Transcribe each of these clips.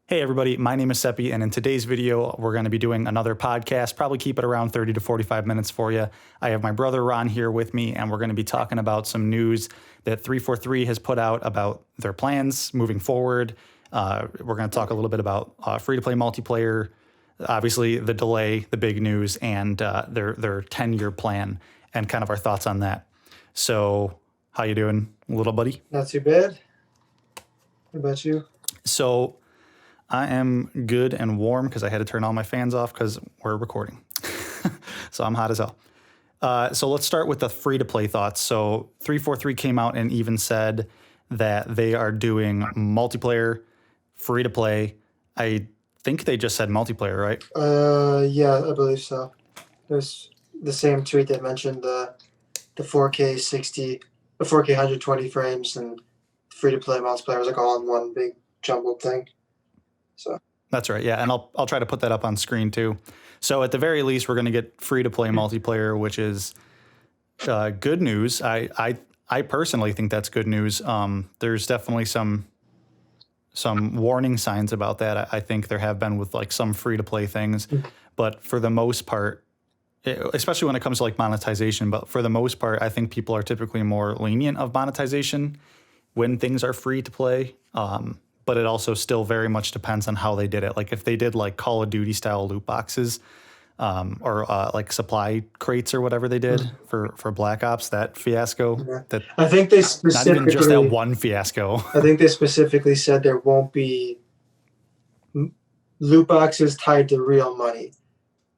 Hey everybody, my name is Seppi, and in today's video, we're going to be doing another podcast, probably keep it around 30 to 45 minutes for you. I have my brother Ron here with me, and we're going to be talking about some news that 343 has put out about their plans moving forward. We're going to talk a little bit about free-to-play multiplayer, obviously the delay, the big news, and their 10-year plan, and kind of our thoughts on that. So, how you doing, little buddy? Not too bad. What about you? So, I am good and warm because I had to turn all my fans off because we're recording. So I'm hot as hell. So let's start with the free-to-play thoughts. So 343 came out and even said that they are doing multiplayer, free-to-play. I think they just said multiplayer, right? Yeah, I believe so. There's the same tweet that mentioned the 4K 60, the 4K 120 frames, and free-to-play multiplayer was like all in one big jumbled thing. So that's right. Yeah, and I'll try to put that up on screen too. So at the very least, we're going to get free to play multiplayer, which is good news. I personally think that's good news. There's definitely some warning signs about that. I think there have been with like some free to play things, but for the most part, especially when it comes to like monetization, but for the most part, I think people are typically more lenient of monetization when things are free to play. But it also still very much depends on how they did it. Like if they did like Call of Duty style loot boxes, or like supply crates or whatever they did for Black Ops, that fiasco. yeah. That I think they not specifically even just that one fiasco. I think they specifically said there won't be loot boxes tied to real money,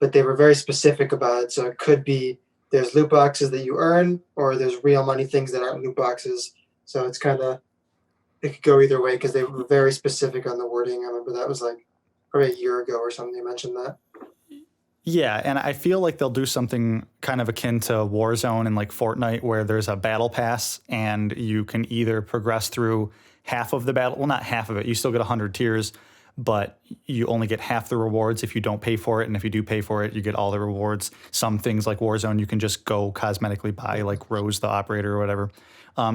but they were very specific about it. So it could be there's loot boxes that you earn, or there's real money things that aren't loot boxes. So it's kind of, it could go either way because they were very specific on the wording. I remember that was like probably a year ago or something. They mentioned that. Yeah, and I feel like they'll do something kind of akin to Warzone and like Fortnite, where there's a battle pass and you can either progress through half of the battle. Well, not half of it. You still get 100 tiers, but you only get half the rewards if you don't pay for it. And if you do pay for it, you get all the rewards. Some things like Warzone, you can just go cosmetically buy, like Rose the Operator or whatever.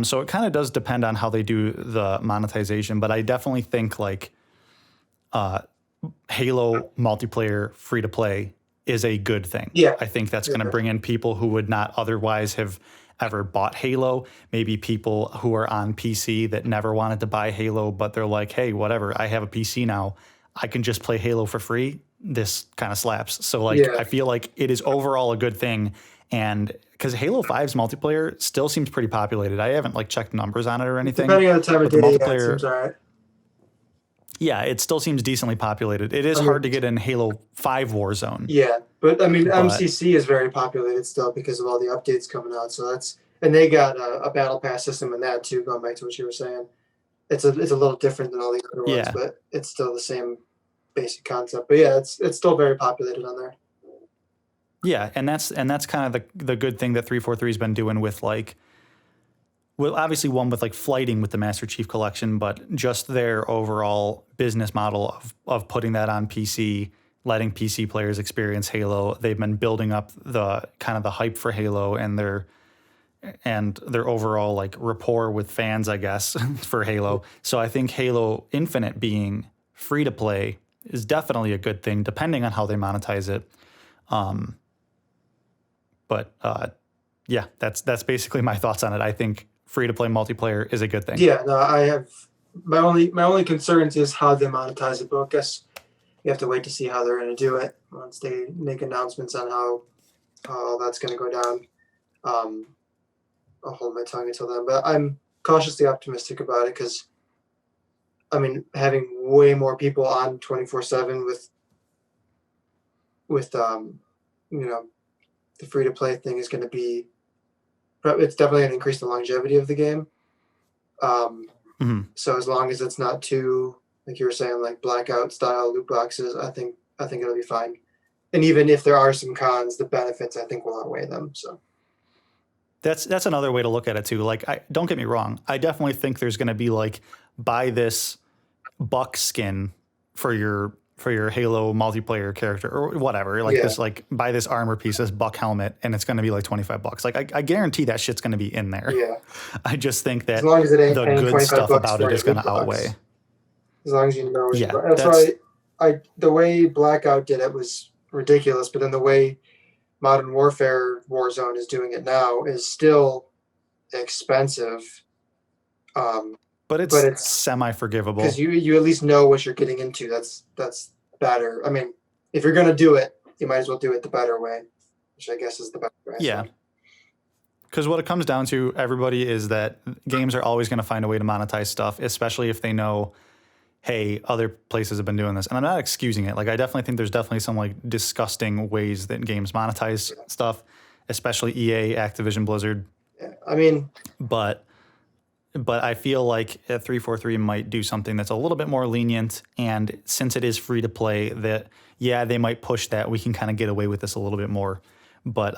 So it kind of does depend on how they do the monetization. But I definitely think like Halo multiplayer free to play is a good thing. Yeah. I think that's going to bring in people who would not otherwise have ever bought Halo. Maybe people who are on PC that never wanted to buy Halo, but they're like, hey, whatever, I have a PC now. I can just play Halo for free. This kind of slaps. So like, I feel like it is overall a good thing. And because Halo 5's multiplayer still seems pretty populated. I haven't like checked numbers on it or anything. Depending on the time of day, it seems all right. Yeah, it still seems decently populated. It is hard to get in Halo 5 Warzone. Yeah, but I mean, MCC is very populated still because of all the updates coming out. So that's, and they got a battle pass system in that too. Going back to what you were saying, it's a little different than all these other ones, but it's still the same basic concept. But yeah, it's still very populated on there. Yeah, and that's kind of the good thing that 343 has been doing with like, well, obviously one with like flighting with the Master Chief Collection, but just their overall business model of putting that on PC, letting PC players experience Halo. They've been building up the kind of the hype for Halo and their overall like rapport with fans, I guess, for Halo. So I think Halo Infinite being free to play is definitely a good thing, depending on how they monetize it. But yeah, that's basically my thoughts on it. I think free to play multiplayer is a good thing. Yeah, no, I have my only concerns is how they monetize it. But I guess you have to wait to see how they're going to do it once they make announcements on how that's going to go down. I'll hold my tongue until then, but I'm cautiously optimistic about it because, I mean, having way more people on 24/7 with you know, the free to play thing is going to be, it's definitely going to increase the longevity of the game. So as long as it's not too, like you were saying, like blackout style loot boxes, I think it'll be fine. And even if there are some cons, the benefits I think will outweigh them. So that's another way to look at it too. Like, don't get me wrong, I definitely think there's going to be like, buy this buck skin for your Halo multiplayer character or whatever, like this, like buy this armor piece, this buck helmet, and it's going to be like $25. Like I guarantee that shit's going to be in there. Yeah. I just think that as long as it ain't the good stuff about it is going to outweigh. as long as you know what Yeah, you're. That's that's why the way Blackout did it was ridiculous, but then the way Modern Warfare Warzone is doing it now is still expensive. but But it's it's semi because forgivable. you at least know what you're getting into. That's better. I mean, if you're gonna do it, you might as well do it the better way, which I guess is the better way. Yeah. So. Because what it comes down to, everybody, is that games are always going to find a way to monetize stuff, especially if they know, hey, other places have been doing this. And I'm not excusing it. Like, I definitely think there's definitely some like disgusting ways that games monetize stuff, especially EA, Activision, Blizzard. Yeah, I mean, But I feel like 343 might do something that's a little bit more lenient. And since it is free to play, that yeah, they might push that. We can kind of get away with this a little bit more. But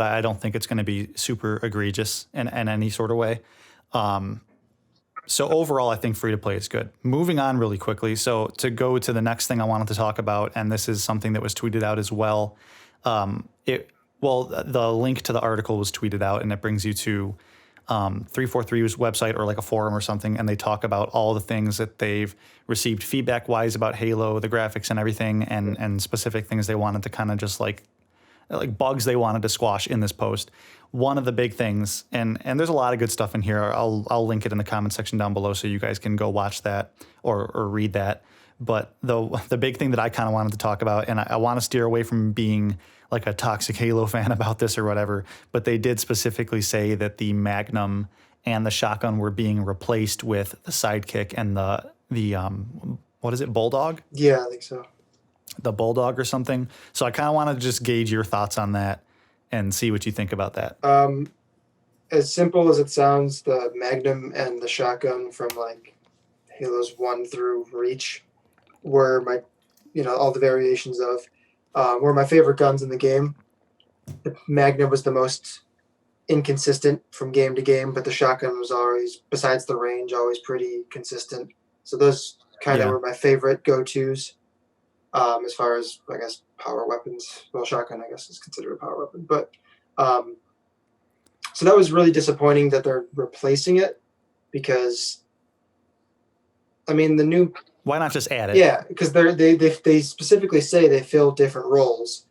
I don't think it's going to be super egregious in any sort of way. So overall, I think free to play is good. Moving on really quickly. So to go to the next thing I wanted to talk about, and this is something that was tweeted out as well. The link to the article was tweeted out, and it brings you to 343's website or like a forum or something, and they talk about all the things that they've received feedback wise about Halo, the graphics and everything, and specific things they wanted to kind of just like bugs they wanted to squash in this post. One of the big things, and there's a lot of good stuff in here. I'll link it in the comment section down below so you guys can go watch that or read that. But the big thing that I kind of wanted to talk about, and I want to steer away from being like a toxic Halo fan about this or whatever, but they did specifically say that the Magnum and the shotgun were being replaced with the Sidekick and the what is it, Bulldog? yeah, I think so. The Bulldog or something. So I kind of want to just gauge your thoughts on that and see what you think about that. As simple as it sounds, the Magnum and the shotgun from like Halos 1 through Reach were all the variations of were my favorite guns in the game. The Magnum was the most inconsistent from game to game, but the shotgun was always, besides the range, always pretty consistent. So those kind of Yeah. were my favorite go-tos. As far as, I guess, power weapons. Well, shotgun, I guess, is considered a power weapon. But so that was really disappointing that they're replacing it because, I mean, the new... Why not just add it? Yeah, because they specifically say they fill different roles.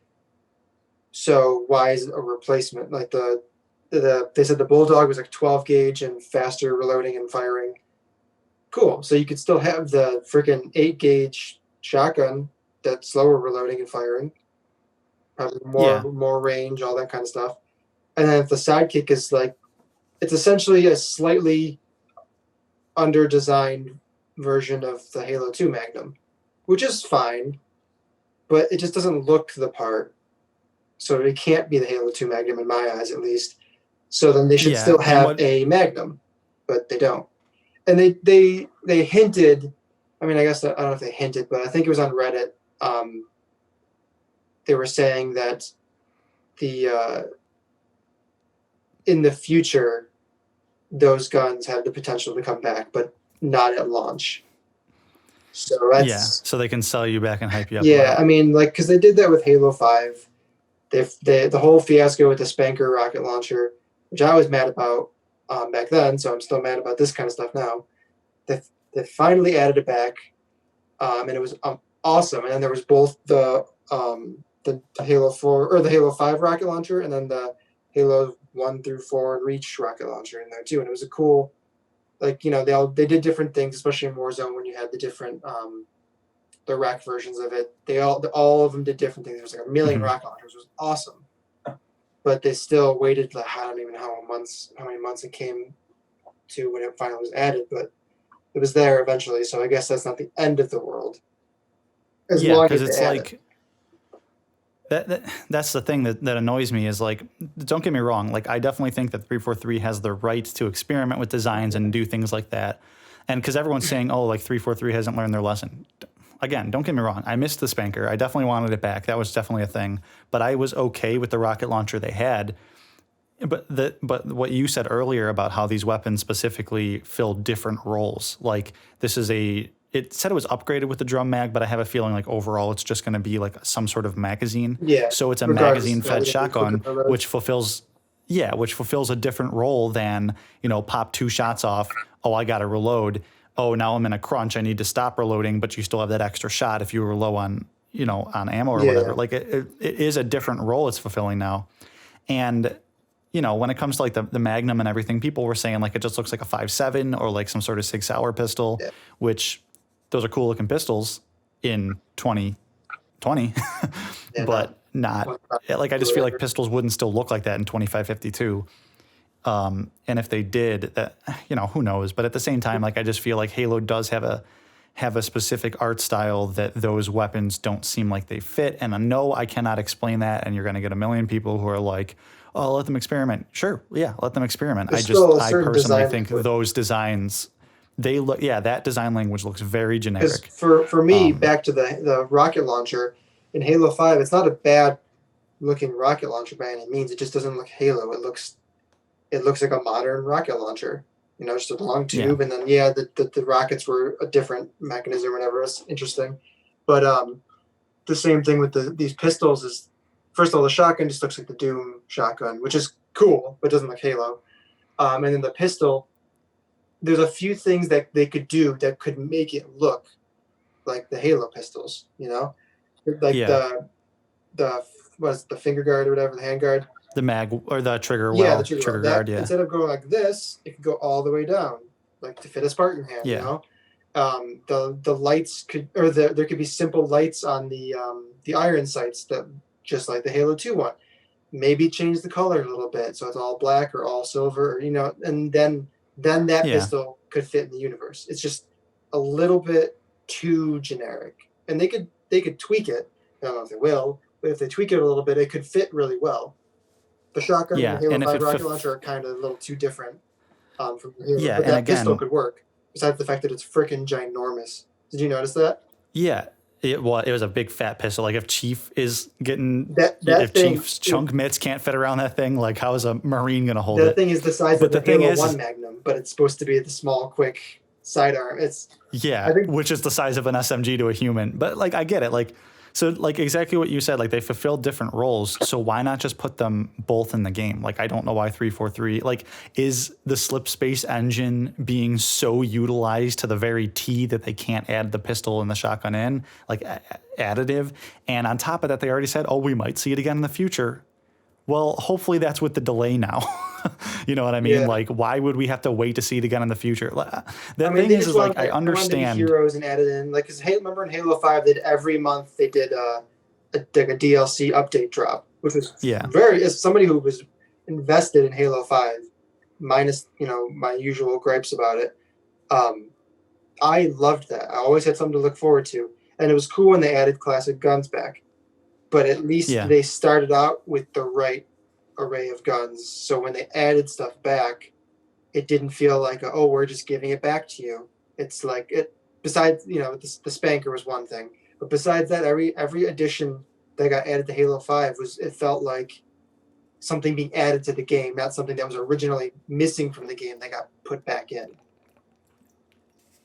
So why is it a replacement? Like they said the Bulldog was like 12 gauge and faster reloading and firing. Cool. So you could still have the freaking 8 gauge shotgun that's slower reloading and firing, probably more range, all that kind of stuff. And then if the Sidekick is like, it's essentially a slightly under-designed version of the Halo 2 Magnum, which is fine, but it just doesn't look the part. So it can't be the Halo 2 Magnum in my eyes, at least. So then they should still have a Magnum, but they don't. And they hinted, I mean, I guess, I don't know if they hinted, but I think it was on Reddit. They were saying that in the future, those guns have the potential to come back, but not at launch. So that's so they can sell you back and hype you up. Yeah, I mean, like, because they did that with Halo 5. The whole fiasco with the Spanker rocket launcher, which I was mad about back then, so I'm still mad about this kind of stuff now. They finally added it back, and it was awesome. And then there was both the Halo 4 or the Halo 5 rocket launcher, and then the Halo 1 through 4 Reach rocket launcher in there too. And it was a cool, like, they did different things, especially in Warzone when you had the different the rack versions of it. All of them did different things. There was like a million rocket launchers. It was awesome. But they still waited, like, I don't even know how many months it came to when it finally was added, but it was there eventually. So I guess that's not the end of the world. Because it's like that's the thing that annoys me is, like, don't get me wrong, like, I definitely think that 343 has the right to experiment with designs and do things like that. And because everyone's saying, oh, like 343 hasn't learned their lesson. Again, don't get me wrong. I missed the Spanker. I definitely wanted it back. That was definitely a thing. But I was okay with the rocket launcher they had. But what you said earlier about how these weapons specifically fill different roles, like it said it was upgraded with the drum mag, but I have a feeling like overall it's just going to be like some sort of magazine. Yeah. So it's a magazine-fed shotgun, which fulfills a different role than, pop 2 shots off. Oh, I got to reload. oh, now I'm in a crunch, I need to stop reloading, but you still have that extra shot if you were low on, on ammo or whatever. Yeah. Like it is a different role it's fulfilling now. And, when it comes to like the Magnum and everything, people were saying like it just looks like a 5.7 or like some sort of Sig Sauer pistol, Yeah. which those are cool looking pistols in 2020, Yeah, but not like I just feel like pistols wouldn't still look like that in 2552. And if they did, that who knows? But at the same time, like I just feel like Halo does have a specific art style that those weapons don't seem like they fit. And I know I cannot explain that, and you're going to get a million people who are like, "Oh, let them experiment." Sure, yeah, let them experiment. There's I still a I certain personally design think language. those designs, they look, that design language looks very Because generic. for me, back to the rocket launcher in Halo 5, it's not a bad looking rocket launcher by any means. It just doesn't look Halo. It looks like a modern rocket launcher. Just a long Yeah. tube, and then the rockets were a different mechanism, or whatever. It's interesting, but the same thing with these pistols is, first of all, the shotgun just looks like the Doom shotgun, which is cool, but doesn't look Halo. And then the pistol, there's a few things that they could do that could make it look like the Halo pistols. Like Yeah. the what's the finger guard or whatever, the hand guard. The mag or the trigger Yeah, well, the trigger guard. Yeah. Instead of going like this, it could go all the way down, like to fit a Spartan hand. Yeah. The lights could, or there could be simple lights on the iron sights, that just like the Halo 2 one. Maybe change the color a little bit so it's all black or all silver, and then that Yeah. pistol could fit in the universe. It's just a little bit too generic, and they could tweak it. I don't know if they will, but if they tweak it a little bit, it could fit really well. The shotgun Yeah, and the Halo and if 5 it rocket launcher are kind of a little too different from the Halo. Yeah, but and that pistol again- could work, besides the fact that it's freaking ginormous. Did you notice that? Yeah, it was a big fat pistol. Like if Chief is getting That if thing- Chief's chunk mitts can't fit around that thing, like how is a Marine gonna hold That it? thing is the size But of the the thing Halo is- 1 Magnum, but it's supposed to be the small, quick sidearm. It's Yeah, I think- which is the size of an SMG to a human. But like I get it. Like so like exactly what you said, like they fulfilled different roles. So why not just put them both in the game? Like I don't know why 343, like is the slip space engine being so utilized to the very T that they can't add the pistol and the shotgun in, like additive? And on top of that, they already said, oh, we might see it again in the future. Well, hopefully that's with the delay now. You know what I mean? Yeah. Like, why would we have to wait to see it again in the future? The they thing just is like, wanted- I they wanted to be understand. heroes and added in, like, because remember in Halo 5, every month they did like a DLC update drop, which was Yeah. very, as somebody who was invested in Halo 5, minus my usual gripes about it, I loved that. I always had something to look forward to, and it was cool when they added classic guns back. But at least Yeah. they started out with the right array of guns, so when they added stuff back, it didn't feel like, oh, we're just giving it back to you. It's like it. Besides, the spanker was one thing, but besides that, every addition that got added to Halo 5 it felt like something being added to the game, not something that was originally missing from the game that got put back in.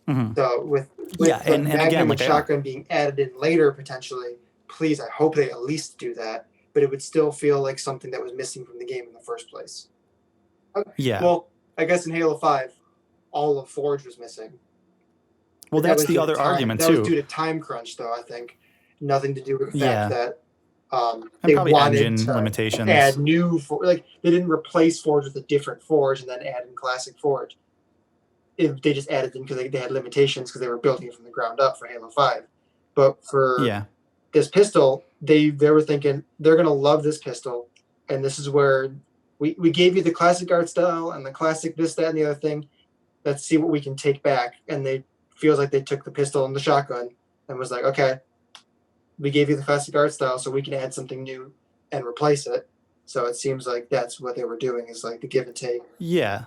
Mhm. So with Yeah, the and Magnum again, and like shotgun being added in later potentially, please, I hope they at least do that. But it would still feel like something that was missing from the game in the first place. Yeah. Well, I guess in Halo 5, all of Forge was missing. Well, That that's was the due to other time. argument That was too. due to time crunch, though. I think nothing to do with the Yeah. fact that And they probably wanted engine to limitations. add new like they didn't replace Forge with a different Forge and then add in classic Forge. They just added them because they had limitations because they were building it from the ground up for Halo 5. But for Yeah. this pistol, they were thinking they're gonna love this pistol, and this is where we gave you the classic art style and the classic this, that, and the other thing. Let's see what we can take back. And they feels like they took the pistol and the shotgun and was like, okay, we gave you the classic art style, so we can add something new and replace it. So it seems like that's what they were doing, is like the give and take. Yeah.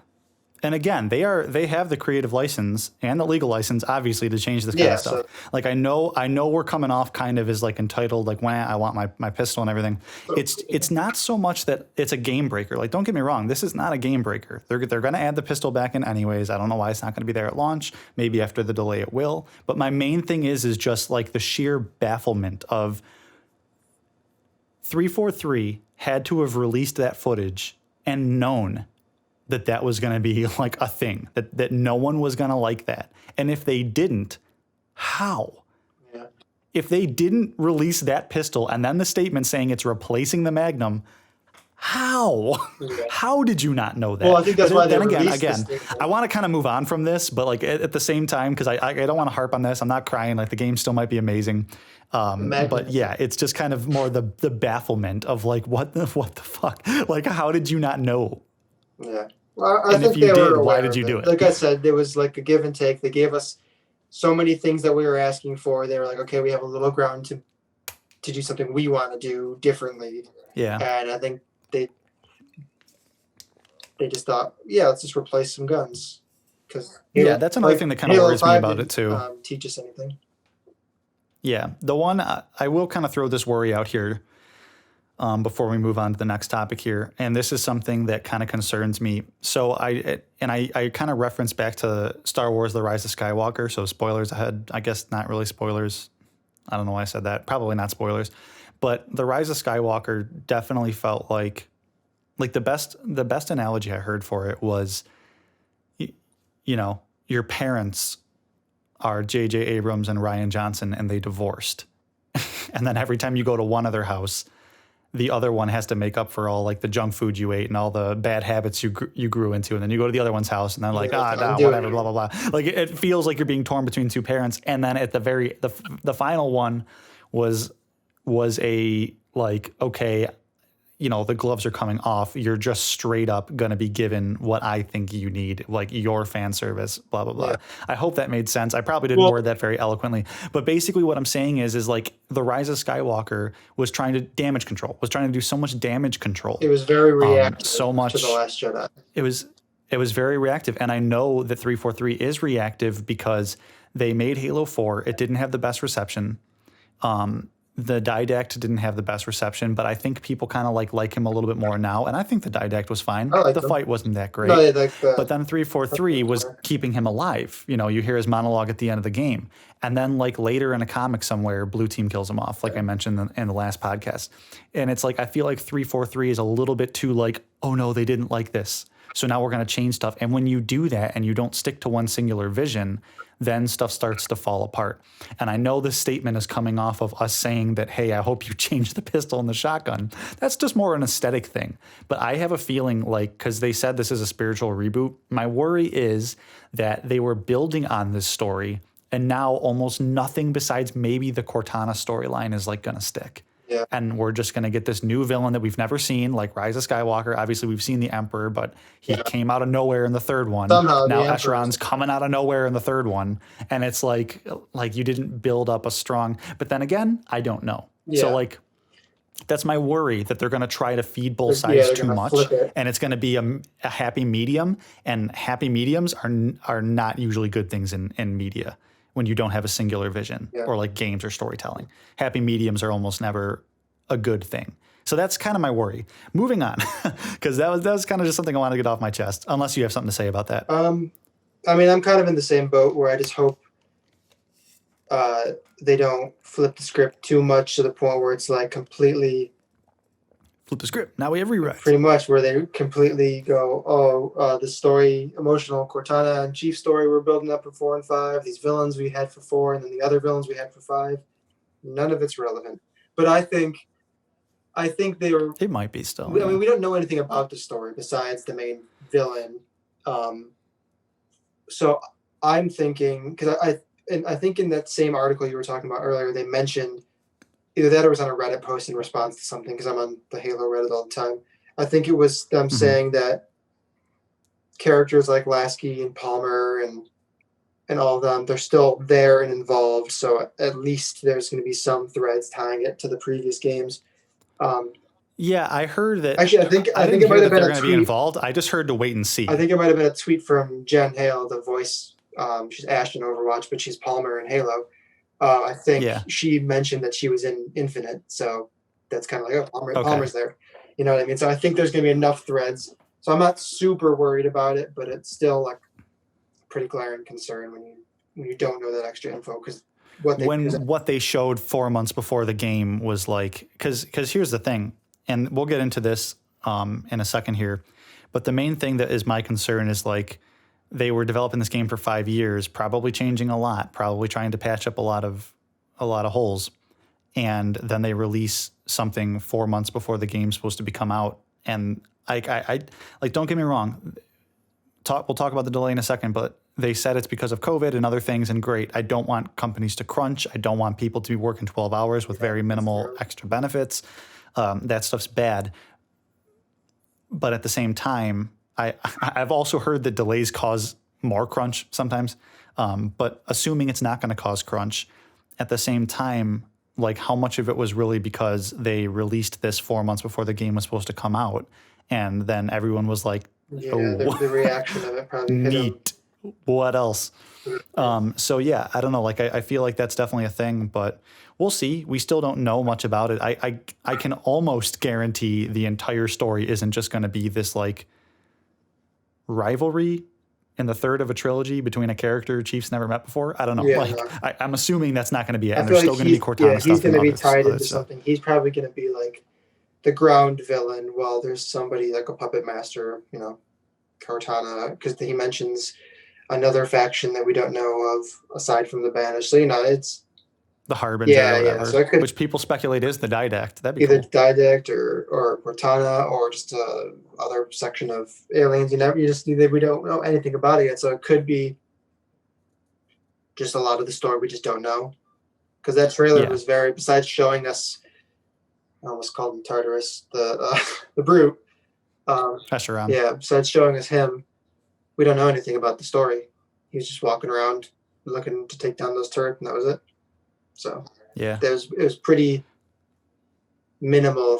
And again, they have the creative license and the legal license, obviously, to change this kind Yeah, of stuff. Like I know we're coming off kind of as like entitled, like when I want my pistol and everything. It's not so much that it's a game breaker. Like don't get me wrong, this is not a game breaker. They're going to add the pistol back in anyways. I don't know why it's not going to be there at launch. Maybe after the delay it will. But my main thing is just like the sheer bafflement of 343 had to have released that footage and known that was going to be like a thing, that no one was going to like that. And if they didn't, how? Yeah. If they didn't release that pistol and then the statement saying it's replacing the Magnum, how? Yeah. How did you not know that? Well, I think that's why they then released again, this thing. I want to kind of move on from this, but like at the same time, because I don't want to harp on this. I'm not crying. Like the game still might be amazing. But yeah, it's just kind of more the bafflement of like, what the fuck? Like, how did you not know? Yeah. Well, I And think if you they did, were why aware did of you do it? Like I said, there was like a give and take. They gave us so many things that we were asking for. They were like, okay, we have a little ground to do something we want to do differently. Yeah. And I think they just thought, yeah, let's just replace some guns. Because Yeah, that's another thing that kind of worries me about it too. Teach us anything. Yeah, the one I will kind of throw this worry out here before we move on to the next topic here, and this is something that kind of concerns me. So I kind of reference back to Star Wars: The Rise of Skywalker. So spoilers ahead. I guess not really spoilers. I don't know why I said that. Probably not spoilers, but The Rise of Skywalker definitely felt like the best analogy I heard for it was, you know, your parents are J.J. Abrams and Rian Johnson, and they divorced. And then every time you go to one other house, the other one has to make up for all like the junk food you ate and all the bad habits you grew into. And then you go to the other one's house and they're like, whatever, blah, blah, blah. Like it feels like you're being torn between two parents. And then at the final one was a like, okay, you know, the gloves are coming off. You're just straight up going to be given what I think you need, like your fan service, blah, blah, blah. Yeah. I hope that made sense. I probably didn't word that very eloquently. But basically what I'm saying is like the Rise of Skywalker was trying to was trying to do so much damage control. It was very reactive so much, to The Last Jedi. It was very reactive. And I know that 343 is reactive because they made Halo 4. It didn't have the best reception. The Didact didn't have the best reception, but I think people kind of like him a little bit more now. And I think the Didact was fine. The fight wasn't that great. No, but then 343 was keeping him alive. You know, you hear his monologue at the end of the game. And then like later in a comic somewhere, Blue Team kills him off, like I mentioned in the last podcast. And it's like, I feel like 343 is a little bit too like, oh no, they didn't like this. So now we're going to change stuff. And when you do that and you don't stick to one singular vision, then stuff starts to fall apart. And I know this statement is coming off of us saying that, hey, I hope you change the pistol and the shotgun. That's just more an aesthetic thing. But I have a feeling like, because they said this is a spiritual reboot, my worry is that they were building on this story and now almost nothing besides maybe the Cortana storyline is like going to stick. Yeah. And we're just going to get this new villain that we've never seen, like Rise of Skywalker. Obviously, we've seen the Emperor, but he came out of nowhere in the third one. Somehow, now Escheron's coming out of nowhere in the third one. And it's like you didn't build up a strong... But then again, I don't know. Yeah. So, like, that's my worry, that they're going to try to feed both sides too much. And it's going to be a happy medium. And happy mediums are not usually good things in media, when you don't have a singular vision or like games or storytelling. Happy mediums are almost never a good thing. So that's kind of my worry. Moving on, because that was kind of just something I wanted to get off my chest, unless you have something to say about that. I mean, I'm kind of in the same boat where I just hope they don't flip the script too much to the point where it's like completely... Flip the script. Now we have rewrites. Pretty much, where they completely go, the story, emotional Cortana and Chief story we're building up for 4 and 5. These villains we had for 4, and then the other villains we had for 5. None of it's relevant. But I think they were... It might be still. I mean, we don't know anything about the story besides the main villain. So I'm thinking, because I think in that same article you were talking about earlier, they mentioned... Either that or it was on a Reddit post in response to something, because I'm on the Halo Reddit all the time. I think it was them saying that characters like Lasky and Palmer and all of them, they're still there and involved. So at least there's going to be some threads tying it to the previous games. Yeah, I heard that. Actually, I think it might have been going to be involved. I just heard to wait and see. I think it might have been a tweet from Jen Hale, the voice. She's Ashe in Overwatch, but she's Palmer in Halo. I think she mentioned that she was in Infinite, so that's kind of like, Palmer's there. You know what I mean? So I think there's going to be enough threads. So I'm not super worried about it, but it's still like pretty glaring concern when you don't know that extra info, because what they showed 4 months before the game was like, because here's the thing, and we'll get into this in a second here, But the main thing that is my concern is like they were developing this game for 5 years, probably changing a lot, probably trying to patch up a lot of holes, and then they release something 4 months before the game's supposed to be come out. And I like, don't get me wrong, we'll talk about the delay in a second, but they said it's because of COVID and other things, and great. I don't want companies to crunch. I don't want people to be working 12 hours with very minimal extra benefits. That stuff's bad. But at the same time, I've also heard that delays cause more crunch sometimes. But assuming it's not going to cause crunch, at the same time, like how much of it was really because they released this 4 months before the game was supposed to come out, and then everyone was like, Yeah, oh, the reaction of it probably hit 'em. neat. What else? So yeah, I don't know. Like I feel like that's definitely a thing, but we'll see. We still don't know much about it. I can almost guarantee the entire story isn't just going to be this like rivalry in the third of a trilogy between a character Chief's never met before. I don't know. Yeah, like no. I'm assuming that's not going to be it, I and feel there's like still going to be Cortana stuff. he's going to and be other- tied other into stuff. something. He's probably going to be like the ground villain while there's somebody like a puppet master, Cortana, because he mentions another faction that we don't know of aside from the Banished. So, it's The Harbinger Yeah, or yeah, whatever, so it could- which people speculate is the Didact. That'd be either cool. Didact or Cortana or just other section of aliens. We don't know anything about it yet, so it could be just a lot of the story we just don't know. Because that trailer Yeah. was besides showing us, I almost called him Tartarus, the brute. Escharon. Yeah, besides showing us him, we don't know anything about the story. He was just walking around looking to take down those turrets, and that was it. So Yeah. it was pretty minimal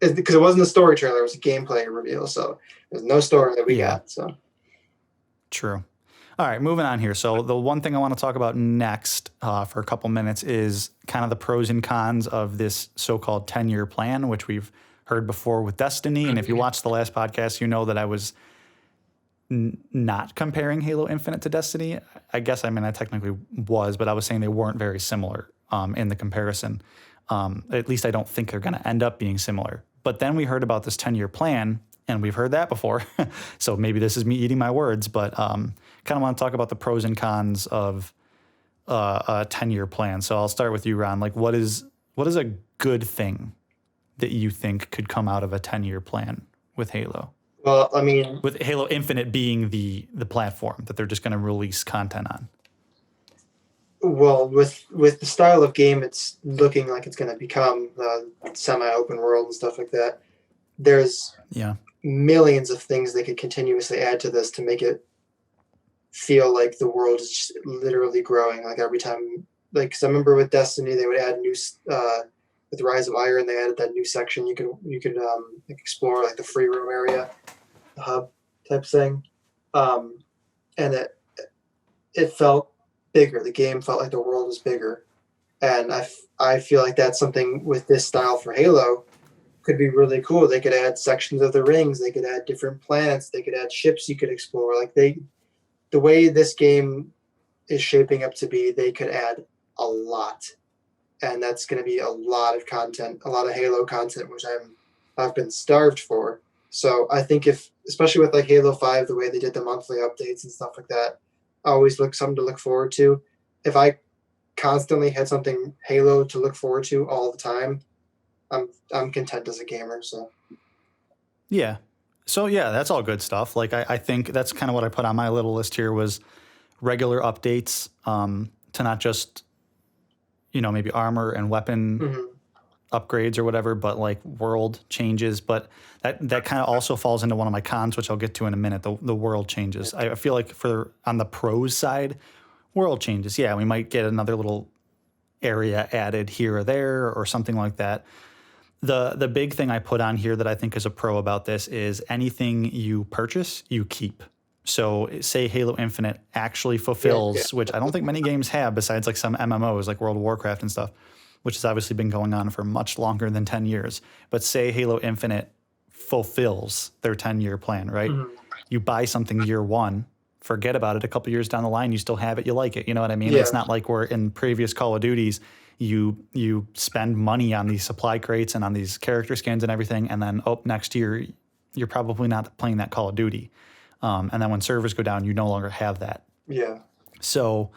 because it wasn't a story trailer; it was a gameplay reveal. So there's no story that we Yeah. got. So True. All right, moving on here. So the one thing I want to talk about next for a couple minutes is kind of the pros and cons of this so-called 10-year plan, which we've heard before with Destiny. And if you watched the last podcast, you know that I was not comparing Halo Infinite to Destiny. I guess, I technically was, but I was saying they weren't very similar in the comparison. At least I don't think they're going to end up being similar. But then we heard about this 10-year plan, and we've heard that before. So maybe this is me eating my words, but kind of want to talk about the pros and cons of a 10-year plan. So I'll start with you, Ron. Like, what is a good thing that you think could come out of a 10-year plan with Halo? well, With Halo Infinite being the platform that they're just going to release content on. well, with the style of game it's looking like it's going to become semi-open world and stuff like that, there's Yeah. millions of things they could continuously add to this to make it feel like the world is just literally growing. Like every time, like, cause I remember with Destiny, they would add with Rise of Iron, they added that new section you could like explore, like the free room area, the hub type thing, and it felt bigger. The game felt like the world was bigger, and I feel like that's something with this style for Halo could be really cool. They could add sections of the rings, they could add different planets, they could add ships you could explore. Like the way this game is shaping up to be, they could add a lot, and that's going to be a lot of content, a lot of Halo content, which I've been starved for. So I think especially with like Halo 5, the way they did the monthly updates and stuff like that, I always something to look forward to. If I constantly had something Halo to look forward to all the time, I'm content as a gamer. So Yeah. So yeah, that's all good stuff. Like I think that's kind of what I put on my little list here was regular updates to not just, maybe armor and weapon upgrades or whatever, but like world changes. But that kind of also falls into one of my cons, which I'll get to in a minute, the world changes. I feel like on the pros side, world changes. Yeah, we might get another little area added here or there or something like that. The big thing I put on here that I think is a pro about this is anything you purchase, you keep. So say Halo Infinite actually fulfills, which I don't think many games have besides like some MMOs like World of Warcraft and stuff, which has obviously been going on for much longer than 10 years. But say Halo Infinite fulfills their 10-year plan, right? You buy something year one, forget about it. A couple years down the line, you still have it, you like it. You know what I mean? Yeah. It's not like we're in previous Call of Duties. You spend money on these supply crates and on these character skins and everything, and then next year you're probably not playing that Call of Duty. And then when servers go down, you no longer have that. Yeah. So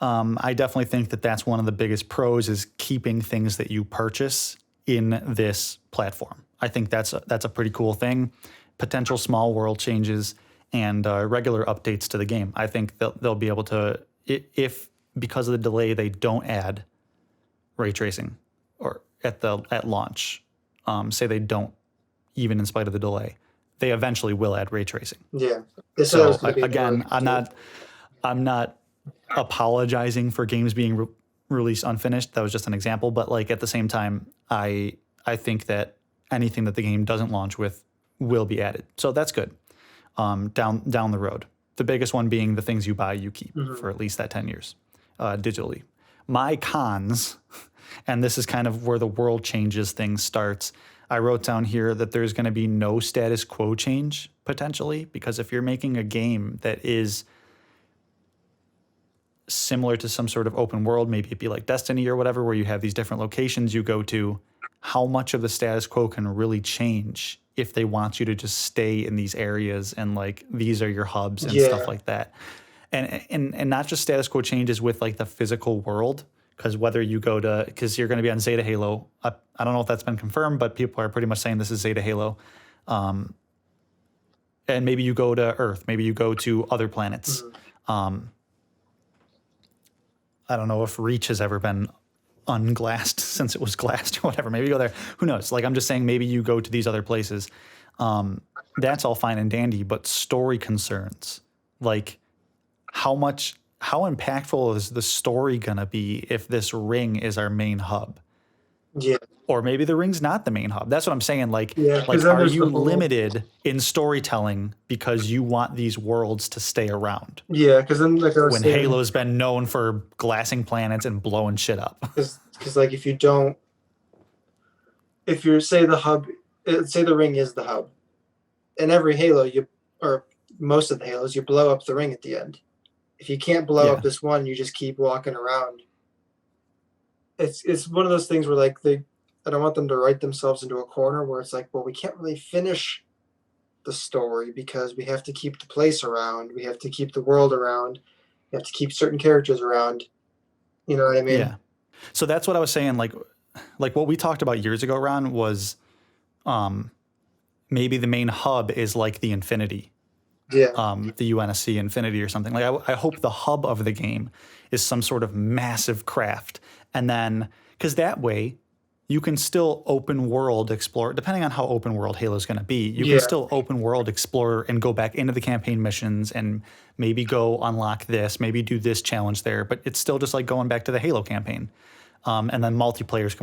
I definitely think that that's one of the biggest pros is keeping things that you purchase in this platform. I think that's a pretty cool thing. Potential small world changes and regular updates to the game. I think they'll be able to, if because of the delay they don't add ray tracing or at launch, say they don't, even in spite of the delay, they eventually will add ray tracing. Yeah. So again, I'm not apologizing for games being released unfinished. That was just an example. But like at the same time, I think that anything that the game doesn't launch with will be added. So that's good. Down the road. The biggest one being the things you buy, you keep for at least that 10 years digitally. My cons, and this is kind of where the world changes things starts. I wrote down here that there's going to be no status quo change potentially, because if you're making a game that is similar to some sort of open world, maybe it'd be like Destiny or whatever, where you have these different locations you go to, how much of the status quo can really change if they want you to just stay in these areas and like these are your hubs and stuff like that. And not just status quo changes with like the physical world, because whether you go to, because you're going to be on Zeta Halo, I don't know if that's been confirmed, but people are pretty much saying this is Zeta Halo. And maybe you go to Earth, maybe you go to other planets. I don't know if Reach has ever been unglassed since it was glassed or whatever. Maybe you go there. Who knows? Like I'm just saying, maybe you go to these other places. That's all fine and dandy, but story concerns, like how impactful is the story gonna be if this ring is our main hub? Yeah. Or maybe the ring's not the main hub. That's what I'm saying. Like then are there's you the whole- limited in storytelling because you want these worlds to stay around? Yeah, because then like I was When saying, Halo's been known for glassing planets and blowing shit up. because like if you're say the ring is the hub, in every Halo or most of the Halos you blow up the ring at the end. If you can't blow up this one, you just keep walking around. It's one of those things where like I don't want them to write themselves into a corner where it's like, well, we can't really finish the story because we have to keep the place around, we have to keep the world around, we have to keep certain characters around. You know what I mean? Yeah. So that's what I was saying. Like what we talked about years ago, Ron, was maybe the main hub is like the Infinity. Yeah. The UNSC Infinity or something. Like I hope the hub of the game is some sort of massive craft. And then, because that way you can still open world explore, depending on how open world Halo is going to be, you can still open world explore and go back into the campaign missions and maybe go unlock this, maybe do this challenge there, but it's still just like going back to the Halo campaign. And then multiplayer is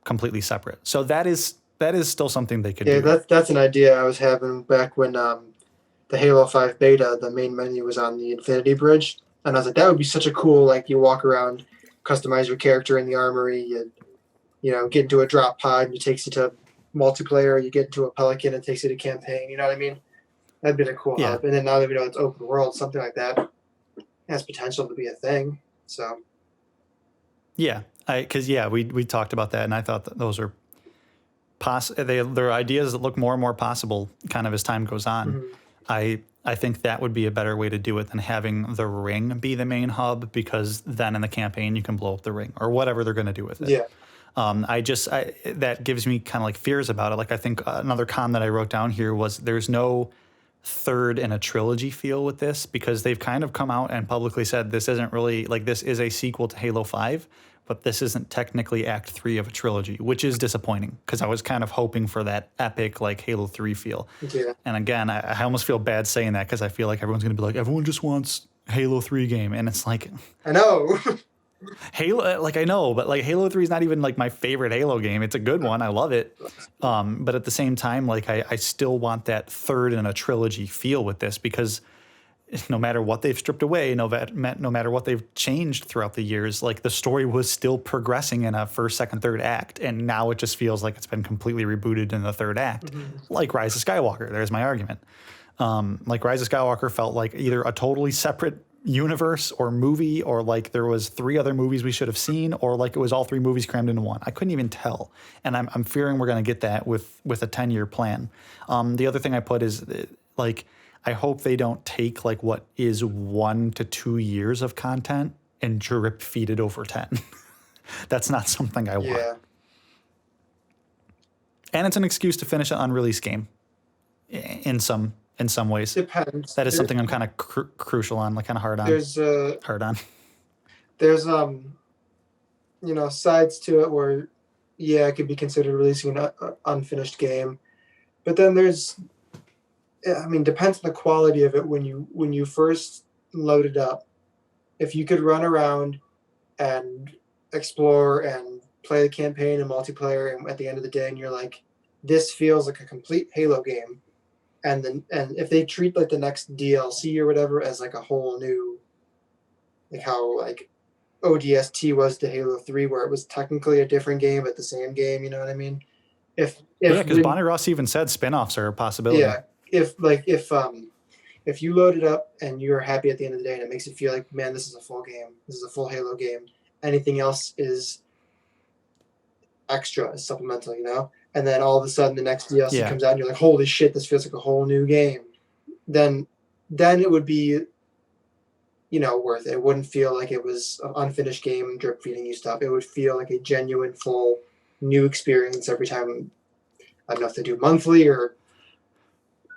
completely separate. So that is still something they could do. Yeah, that's an idea I was having back when the Halo 5 beta, the main menu was on the Infinity Bridge. And I was like, that would be such a cool, like, you walk around, customize your character in the armory, you know, get into a drop pod, and it takes you to multiplayer, you get into a Pelican, it takes you to campaign, you know what I mean? That'd been a cool hub. And then now that we know it's open world, something like that has potential to be a thing. So. Yeah, because, we talked about that, and I thought that those are they're ideas that look more and more possible kind of as time goes on. I think that would be a better way to do it than having the ring be the main hub, because then in the campaign you can blow up the ring or whatever they're going to do with it. Yeah. That gives me kind of like fears about it. Like I think another con that I wrote down here was there's no third in a trilogy feel with this, because they've kind of come out and publicly said this isn't really like, this is a sequel to Halo 5, but this isn't technically Act 3 of a trilogy, which is disappointing because I was kind of hoping for that epic like Halo 3 feel. Yeah. And again, I almost feel bad saying that because I feel like everyone's going to be like, everyone just wants Halo 3 game. And it's like, I know. Halo, like I know, but like Halo 3 is not even like my favorite Halo game. It's a good one. I love it. But at the same time, like I still want that third in a trilogy feel with this, because no matter what they've stripped away, no matter what they've changed throughout the years, like the story was still progressing in a first, second, third act. And now it just feels like it's been completely rebooted in the third act, like Rise of Skywalker. There's my argument. Like Rise of Skywalker felt like either a totally separate universe or movie, or like there was 3 other movies we should have seen, or like it was all 3 movies crammed into one. I couldn't even tell, and I'm fearing we're going to get that with a 10-year plan. The other thing I put is like I hope they don't take like what is 1 to 2 years of content and drip feed it over 10. That's not something I want. Yeah. And it's an excuse to finish an unreleased game in some ways. Depends. That is something I'm kind of crucial on, like kind of hard on. There's sides to it where it could be considered releasing an unfinished game, but then depends on the quality of it when you first load it up. If you could run around and explore and play the campaign and multiplayer, and at the end of the day, and you're like, this feels like a complete Halo game. And if they treat like the next DLC or whatever as like a whole new, like how like ODST was to Halo 3, where it was technically a different game but the same game, you know what I mean? Because Bonnie Ross even said spin-offs are a possibility. Yeah, if you load it up and you're happy at the end of the day and it makes you feel like, man, this is a full game, this is a full Halo game. Anything else is extra, is supplemental, And then all of a sudden the next DLC comes out and you're like, holy shit, this feels like a whole new game. Then it would be, worth it. It wouldn't feel like it was an unfinished game drip feeding you stuff. It would feel like a genuine, full, new experience every time. I don't know if they do monthly or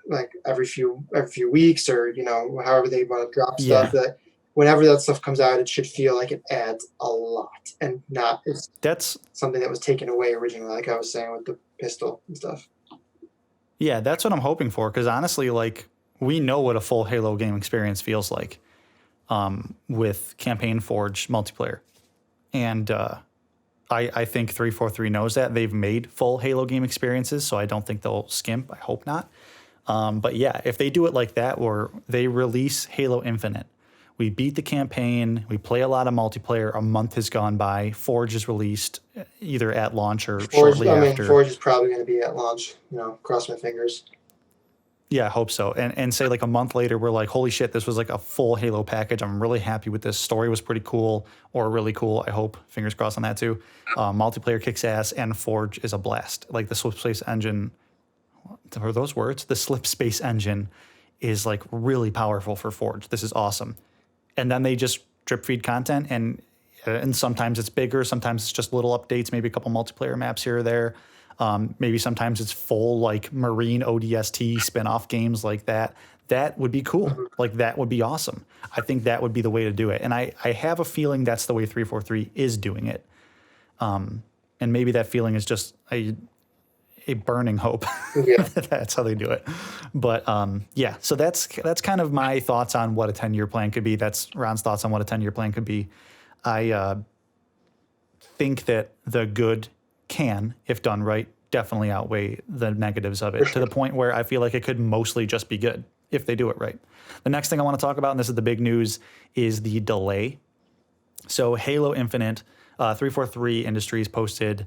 like every few weeks, or however they want to drop stuff. That whenever that stuff comes out, it should feel like it adds a lot and not that's something that was taken away originally, like I was saying with the pistol and stuff. Yeah, that's what I'm hoping for, because honestly, like, we know what a full Halo game experience feels like with Campaign Forge multiplayer. And I think 343 knows that. They've made full Halo game experiences, so I don't think they'll skimp. I hope not. But yeah, if they do it like that, or they release Halo Infinite, we beat the campaign, we play a lot of multiplayer, a month has gone by, Forge is released either at launch or shortly after. Forge is probably going to be at launch, cross my fingers. Yeah, I hope so. And say like a month later, we're like, holy shit, this was like a full Halo package. I'm really happy with this. Story was pretty cool, or really cool, I hope. Fingers crossed on that too. Multiplayer kicks ass, and Forge is a blast. Like the Slip Space engine, are those words? The Slip Space engine is like really powerful for Forge. This is awesome. And then they just drip feed content, and sometimes it's bigger, sometimes it's just little updates, maybe a couple multiplayer maps here or there. Maybe sometimes it's full like Marine ODST spin-off games like that. That would be cool. Like that would be awesome. I think that would be the way to do it. And I have a feeling that's the way 343 is doing it. And maybe that feeling is just a burning hope. Yeah. That's how they do it. But so that's kind of my thoughts on what a 10-year plan could be. That's Ron's thoughts on what a 10-year plan could be. I think that the good can, if done right, definitely outweigh the negatives of it, to the point where I feel like it could mostly just be good if they do it right. The next thing I want to talk about, and this is the big news, is the delay. So Halo Infinite, 343 Industries posted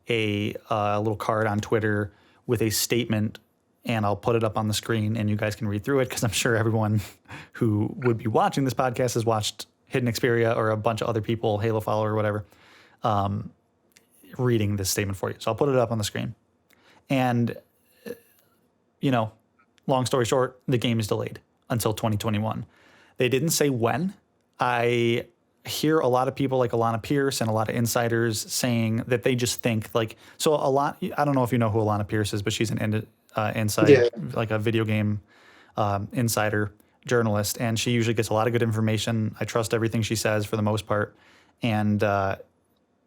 a little card on Twitter with a statement, and I'll put it up on the screen and you guys can read through it, because I'm sure everyone who would be watching this podcast has watched Hidden Xperia or a bunch of other people, Halo follower or whatever, reading this statement for you. So I'll put it up on the screen. And, long story short, the game is delayed until 2021. They didn't say when. I hear a lot of people like Alana Pierce and a lot of insiders saying that they just think I don't know if you know who Alana Pierce is, but she's an insider, like a video game insider journalist. And she usually gets a lot of good information. I trust everything she says for the most part. And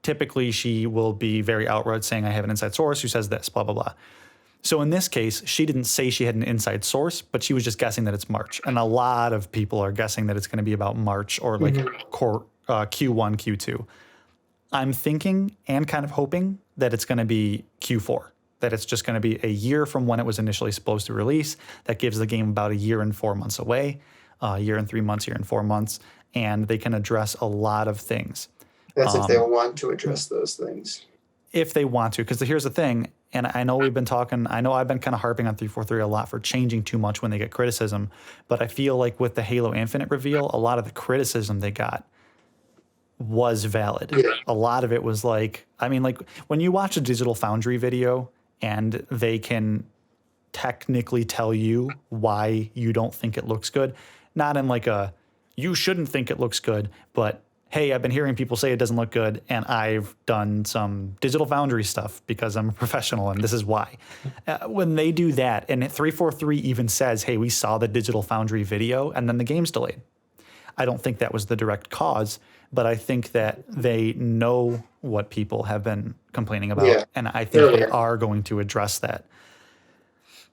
typically she will be very outright saying, I have an inside source who says this, blah, blah, blah. So in this case, she didn't say she had an inside source, but she was just guessing that it's March. And a lot of people are guessing that it's going to be about March or like Q1, Q2. I'm thinking and kind of hoping that it's going to be Q4, that it's just going to be a year from when it was initially supposed to release. That gives the game about a year and 4 months away, a year and 3 months, year and 4 months, and they can address a lot of things. That's if they want to address those things. If they want to, because here's the thing, and I know we've been talking, I know I've been kind of harping on 343 a lot for changing too much when they get criticism, but I feel like with the Halo Infinite reveal, a lot of the criticism they got was valid. Yeah. A lot of it was like, I mean, like when you watch a Digital Foundry video and they can technically tell you why you don't think it looks good, not in like a, you shouldn't think it looks good, but hey, I've been hearing people say it doesn't look good, and I've done some Digital Foundry stuff because I'm a professional, and this is why. When they do that, and 343 even says, hey, we saw the Digital Foundry video, and then the game's delayed. I don't think that was the direct cause, but I think that they know what people have been complaining about, Yeah. and I think they are going to address that.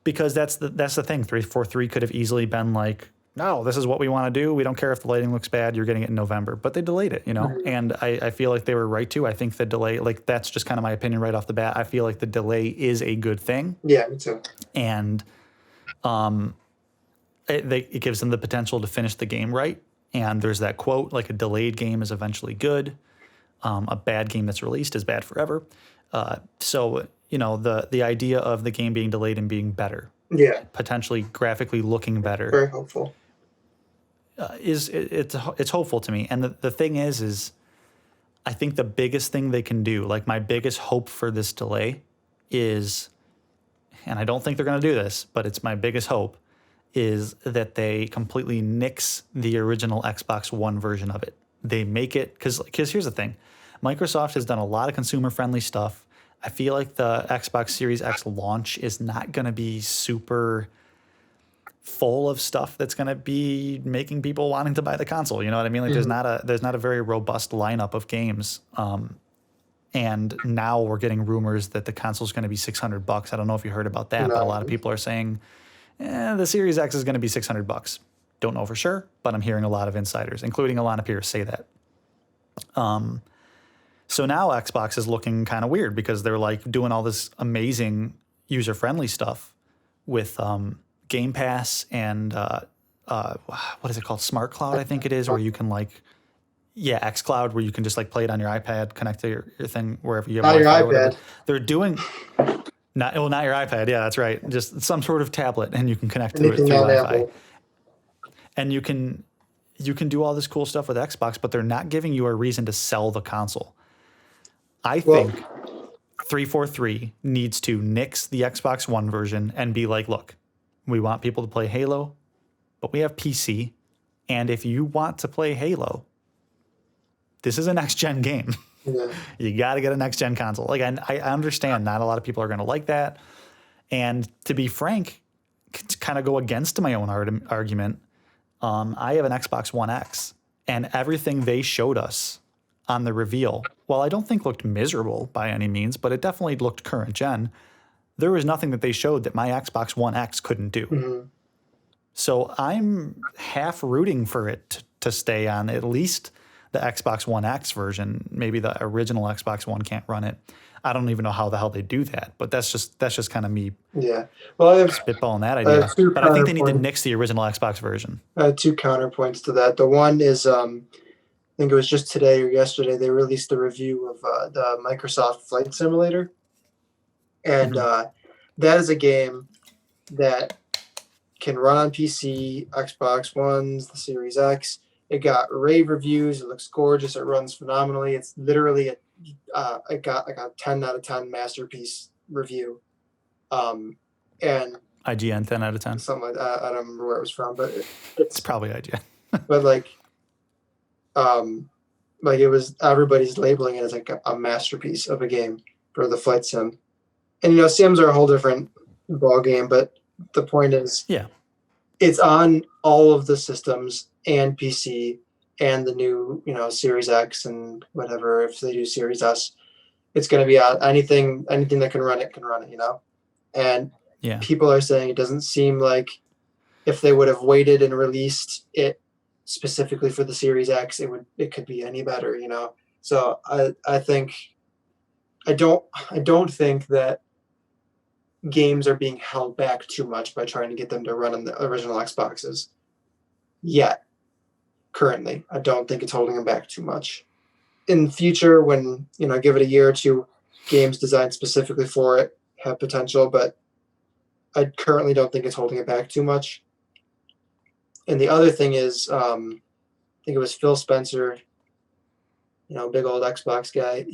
Because that's the thing. 343 could have easily been like, no, this is what we want to do. We don't care if the lighting looks bad. You're getting it in November. But they delayed it, you know? And I feel like they were right to. I think the delay, like that's just kind of my opinion right off the bat. I feel like the delay is a good thing. Yeah, me too. And it gives them the potential to finish the game right. And there's that quote, like a delayed game is eventually good. A bad game that's released is bad forever. So, you know, the idea of the game being delayed and being better, Yeah, potentially graphically looking better, very hopeful. it's hopeful to me. And the thing is I think the biggest thing they can do, like my biggest hope for this delay is, and I don't think they're going to do this, but it's my biggest hope, is that they completely nix the original Xbox One version of it. They make it, because here's the thing. Microsoft has done a lot of consumer-friendly stuff. I feel like the Xbox Series X launch is not going to be super full of stuff that's going to be making people wanting to buy the console. You know what I mean? Like there's not a very robust lineup of games. And now we're getting rumors that the console's going to be $600. I don't know if you heard about that, but a lot of people are saying the Series X is going to be $600. Don't know for sure, but I'm hearing a lot of insiders, including Alana Pierce, say that. So now Xbox is looking kind of weird because they're like doing all this amazing user-friendly stuff with Game Pass and what is it called? Smart Cloud, I think it is, where you can like, xCloud, where you can just like play it on your iPad, connect to your thing wherever you have Not your Wi-Fi or whatever. iPad. They're doing not your iPad. Yeah, that's right. Just some sort of tablet, and you can connect to it through Anything on Wi-Fi. Apple. And you can do all this cool stuff with Xbox, but they're not giving you a reason to sell the console. I think 343 needs to nix the Xbox One version and be like, look, we want people to play Halo, but we have PC. And if you want to play Halo, this is a next-gen game. Yeah. You got to get a next-gen console. Like, I understand not a lot of people are going to like that. And to be frank, to kind of go against my own argument, I have an Xbox One X, and everything they showed us on the reveal, while I don't think looked miserable by any means, but it definitely looked current gen, there was nothing that they showed that my Xbox One X couldn't do. Mm-hmm. So I'm half rooting for it to stay on at least the Xbox One X version. Maybe the original Xbox One can't run it. I don't even know how the hell they do that, but that's just kind of me Yeah. Well, I have spitballing that idea. two But I think they need to counterpoints. nix the original Xbox version. Two counterpoints to that. The one is, I think it was just today or yesterday, they released the review of the Microsoft Flight Simulator. And that is a game that can run on PC, Xbox Ones, the Series X. It got rave reviews. It looks gorgeous. It runs phenomenally. It's literally it got like a 10 out of 10 masterpiece review. And IGN 10 out of 10. something like that. I don't remember where it was from, but It's probably IGN. but like it was, everybody's labeling it as like a masterpiece of a game for the flight sim. And sims are a whole different ball game, but the point is, it's on all of the systems and PC and the new Series X and whatever. If they do Series S, it's going to be out. Anything that can run it. And people are saying it doesn't seem like if they would have waited and released it specifically for the Series X, it could be any better. So I think I don't think that games are being held back too much by trying to get them to run on the original Xboxes yet. Currently, I don't think it's holding them back too much. In the future, when give it a year or two, games designed specifically for it have potential, but I currently don't think it's holding it back too much. And the other thing is, I think it was Phil Spencer, big old Xbox guy.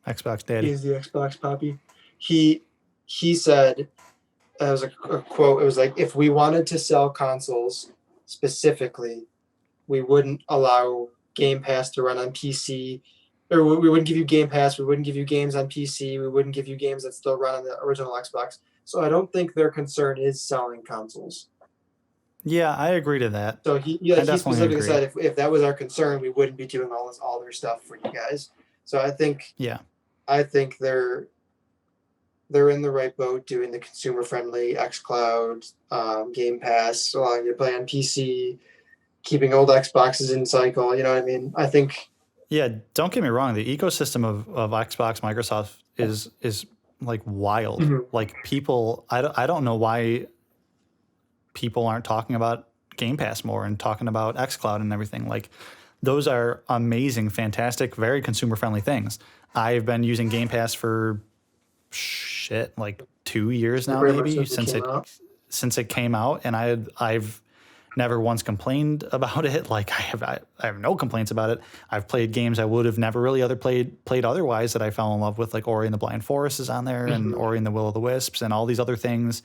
Xbox Daddy. He's the Xbox Poppy. He said, it was a quote. It was like, if we wanted to sell consoles specifically, we wouldn't allow Game Pass to run on PC, or we wouldn't give you Game Pass. We wouldn't give you games on PC. We wouldn't give you games that still run on the original Xbox. So I don't think their concern is selling consoles. Yeah, I agree to that. So he specifically said if that was our concern, we wouldn't be doing all their stuff for you guys. So I think they're in the right boat doing the consumer friendly xCloud, Game Pass, allowing you to play on PC, keeping old Xboxes in cycle. You know what I mean? I think. Yeah, don't get me wrong. The ecosystem of Xbox, Microsoft is like wild. Mm-hmm. Like people, I don't know why people aren't talking about Game Pass more and talking about xCloud and everything. Like those are amazing, fantastic, very consumer friendly things. I've been using Game Pass for like 2 years now, maybe since it came out, and I've never once complained about it. Like I have no complaints about it. I've played games I would have never really played otherwise that I fell in love with, like Ori and the Blind Forest is on there, and Ori and the Will of the Wisps, and all these other things.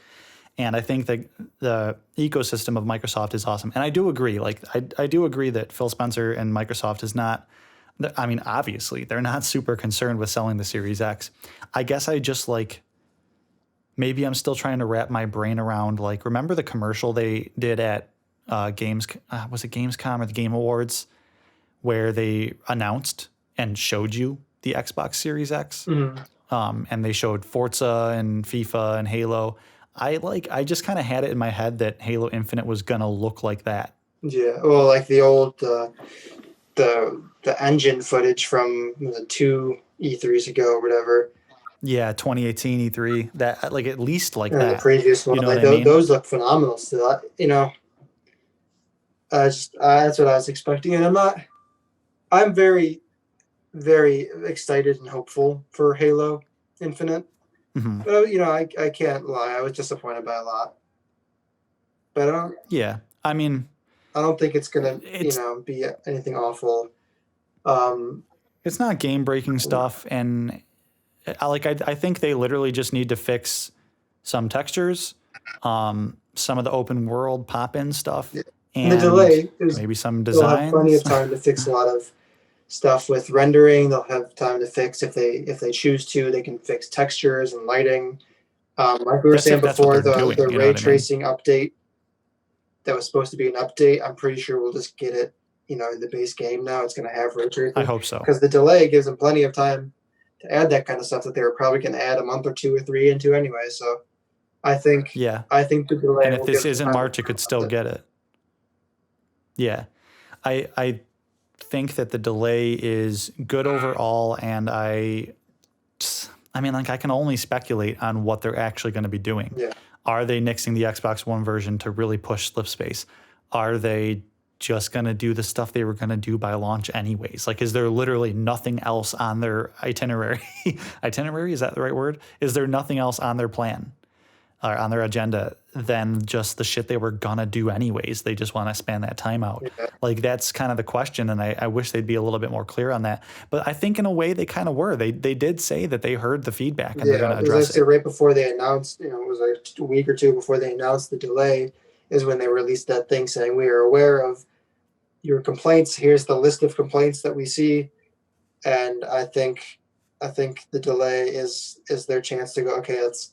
And I think that the ecosystem of Microsoft is awesome. And I do agree. Like I do agree that Phil Spencer and Microsoft is not. I mean, obviously, they're not super concerned with selling the Series X. I guess I just maybe I'm still trying to wrap my brain around, remember the commercial they did at was it Gamescom or the Game Awards, where they announced and showed you the Xbox Series X? Mm-hmm. And they showed Forza and FIFA and Halo. I just kind of had it in my head that Halo Infinite was going to look like that. Yeah, well, like the old the engine footage from the 2 E3s ago or whatever. Yeah, 2018 E3. That at least like that. The previous one, those look phenomenal still. That's what I was expecting, and I'm very, very excited and hopeful for Halo Infinite. Mm-hmm. But I can't lie, I was disappointed by a lot. But I don't. Yeah, I mean, I don't think it's gonna be anything awful. It's not game breaking stuff, and I think they literally just need to fix some textures, some of the open world pop in stuff, and the delay is maybe some designs. They'll have plenty of time to fix a lot of stuff with rendering. They'll have time to fix if they choose to. They can fix textures and lighting. Like we were saying before, the ray tracing update that was supposed to be an update, I'm pretty sure we'll just get it. In the base game now, it's going to have ray tracing. I hope so, because the delay gives them plenty of time to add that kind of stuff that they were probably going to add a month or 2 or 3 into anyway. So I think the delay. And if this isn't March, it could still get it. Yeah, I think that the delay is good overall, and I can only speculate on what they're actually going to be doing. Yeah. Are they nixing the Xbox One version to really push slip space? Are they just going to do the stuff they were going to do by launch anyways? Is there literally nothing else on their itinerary? Itinerary, is that the right word? Is there nothing else on their plan or on their agenda than just the shit they were going to do anyways? They just want to span that time out. Yeah. That's kind of the question, and I wish they'd be a little bit more clear on that. But I think in a way they kind of were. They did say that they heard the feedback and they're going to address it. Right before they announced, it was a week or 2 before they announced the delay, is when they released that thing saying, we are aware of your complaints. Here's the list of complaints that we see. And I think the delay is their chance to go, okay, let's,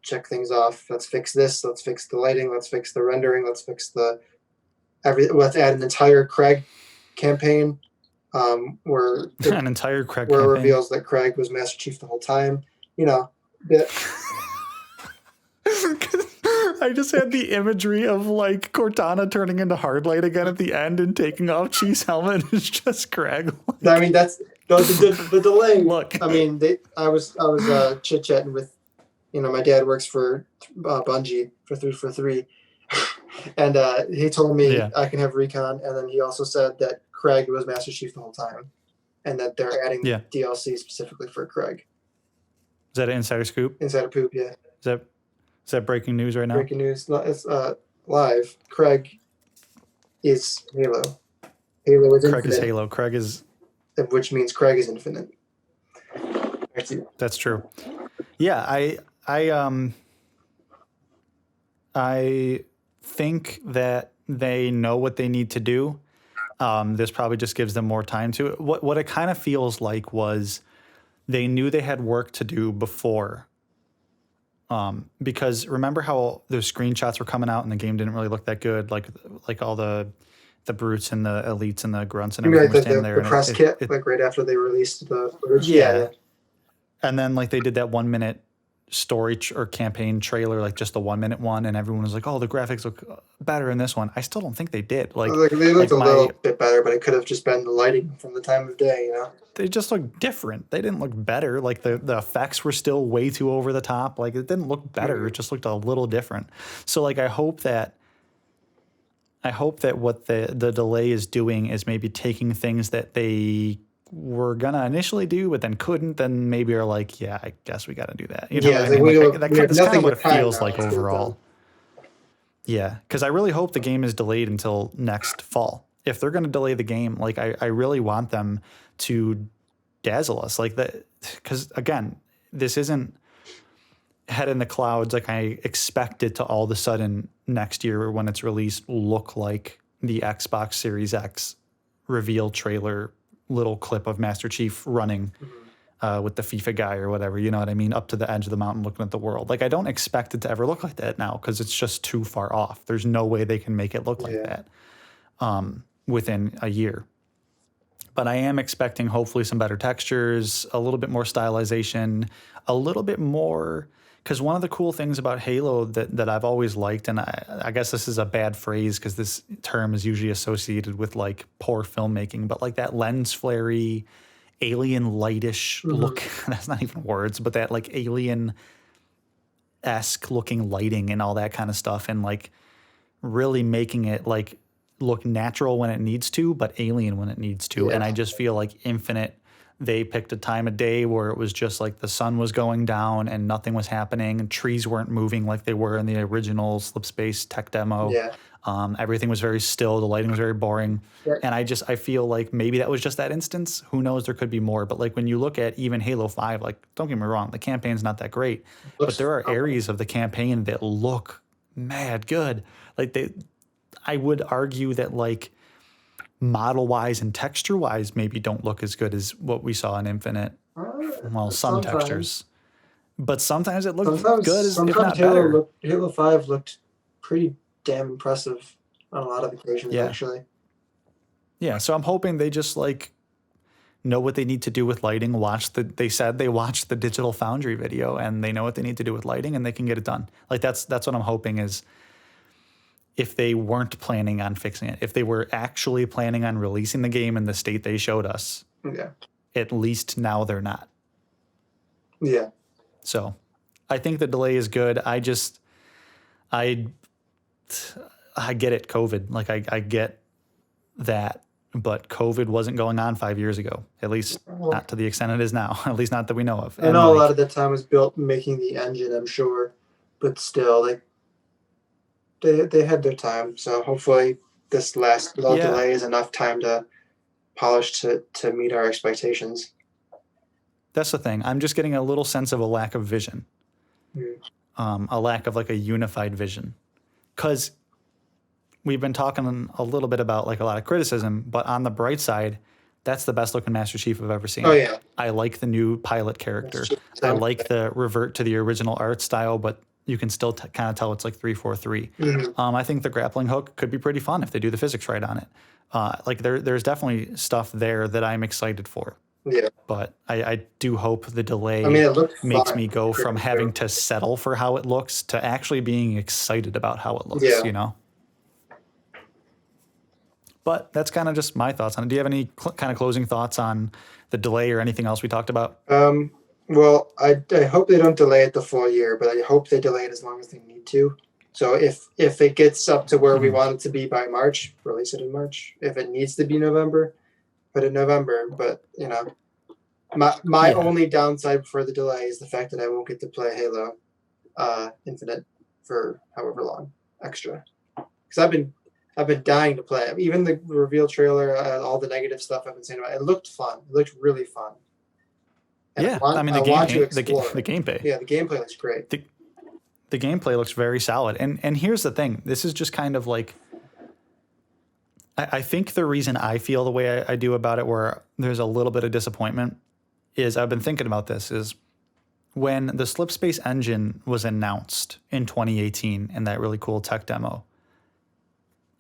check things off. Let's fix this. Let's fix the lighting. Let's fix the rendering. Let's fix let's add an entire Craig campaign, where an entire Craig where campaign. It reveals that Craig was Master Chief the whole time. I just had the imagery of Cortana turning into Hardlight again at the end and taking off Chief's helmet. It's just Craig. That's the delay. Look, I was chit chatting with, my dad works for Bungie for 343, and he told me I can have recon, and then he also said that Craig was Master Chief the whole time, and that they're adding DLC specifically for Craig. Is that an insider scoop? Inside of Poop, yeah. Is that breaking news right now? Breaking news. It's live. Craig is Halo. Halo is Craig infinite. is Halo. Craig is. Which means Craig is infinite. That's true. Yeah, I think that they know what they need to do. This probably just gives them more time to it. What it kind of feels like was they knew they had work to do before. Because remember how those screenshots were coming out and the game didn't really look that good, like all the brutes and the elites and the grunts and everything were standing there. The press kit, like right after they released the footage. Yeah. And then like they did that 1 minute story or campaign trailer, like just the 1 minute one, and everyone was like, "Oh, the graphics look better in this one." I still don't think they did. Like they looked a little bit better, but it could have just been the lighting from the time of day, you know. They just looked different. They didn't look better. Like the effects were still way too over the top. Like it didn't look better. It just looked a little different. So like I hope that what the delay is doing is maybe taking things that they were gonna initially do, but then couldn't. Then maybe are like, yeah, I guess we got to do that. You know what I mean? That's kind of what it feels like overall. Yeah, because I really hope the game is delayed until next fall. If they're going to delay the game, like I really want them to dazzle us like that. Because again, this isn't head in the clouds. Like I expect it to all of a sudden next year when it's released look like the Xbox Series X reveal trailer little clip of Master Chief running with the FIFA guy or whatever, you know what I mean, up to the edge of the mountain looking at the world. Like I don't expect it to ever look like that now because it's just too far off. There's no way they can make it look like that within a year. But I am expecting hopefully some better textures, a little bit more stylization, a little bit more. Because one of the cool things about Halo that I've always liked, and I guess this is a bad phrase because this term is usually associated with like poor filmmaking, but like that lens flare-y, alien lightish look, that's not even words, but that like alien-esque looking lighting and all that kind of stuff, and like really making it like look natural when it needs to, but alien when it needs to. Yeah. And I just feel like Infinite, they picked a time of day where it was just like the sun was going down and nothing was happening and trees weren't moving like they were in the original Slipspace tech demo. Yeah. Everything was very still. The lighting was very boring. Yeah. And I feel like maybe that was just that instance. Who knows? There could be more. But like when you look at even Halo 5, like don't get me wrong, the campaign's not that great. But there are areas of the campaign that look mad good. Like I would argue that like model-wise and texture-wise maybe don't look as good as what we saw in Infinite. Well, some textures. But sometimes it looked good, if not better. Halo 5 looked pretty damn impressive on a lot of occasions, actually. Yeah, so I'm hoping they just like know what they need to do with lighting. They said they watched the Digital Foundry video and they know what they need to do with lighting and they can get it done. Like that's what I'm hoping is, if they weren't planning on fixing it, if they were actually planning on releasing the game in the state they showed us, at least now they're not. Yeah. So I think the delay is good. I get it, COVID. Like I get that, but COVID wasn't going on 5 years ago, at least not to the extent it is now, at least not that we know of. I know a lot of the time was built making the engine, I'm sure, but still, like, they had their time, so hopefully this last little delay is enough time to polish to meet our expectations. That's the thing. I'm just getting a little sense of a lack of vision, a lack of like a unified vision, because we've been talking a little bit about like a lot of criticism, but on the bright side, that's the best looking Master Chief I've ever seen. Oh yeah, I like the new pilot character. I like the revert to the original art style, but you can still kind of tell it's like 343. I think the grappling hook could be pretty fun if they do the physics right on it. Like there's definitely stuff there that I'm excited for. Yeah. But I do hope the delay makes me go from having to settle for how it looks to actually being excited about how it looks, you know? But that's kind of just my thoughts on it. Do you have any kind of closing thoughts on the delay or anything else we talked about? Well, I hope they don't delay it the full year, but I hope they delay it as long as they need to. So if it gets up to where we want it to be by March, release it in March. If it needs to be November, put it in November. But, you know, My Yeah. only downside for the delay is the fact that I won't get to play Halo Infinite for however long extra. Because I've been dying to play it. Even the reveal trailer, all the negative stuff I've been saying about it, it looked fun. It looked really fun. And Yeah, I mean I want to the explore it. gameplay. Yeah, the gameplay looks great. The gameplay looks very solid. And here's the thing. This is just kind of like I think the reason I feel the way I do about it, where there's a little bit of disappointment, is I've been thinking about this, is when the Slipspace engine was announced in 2018 in that really cool tech demo,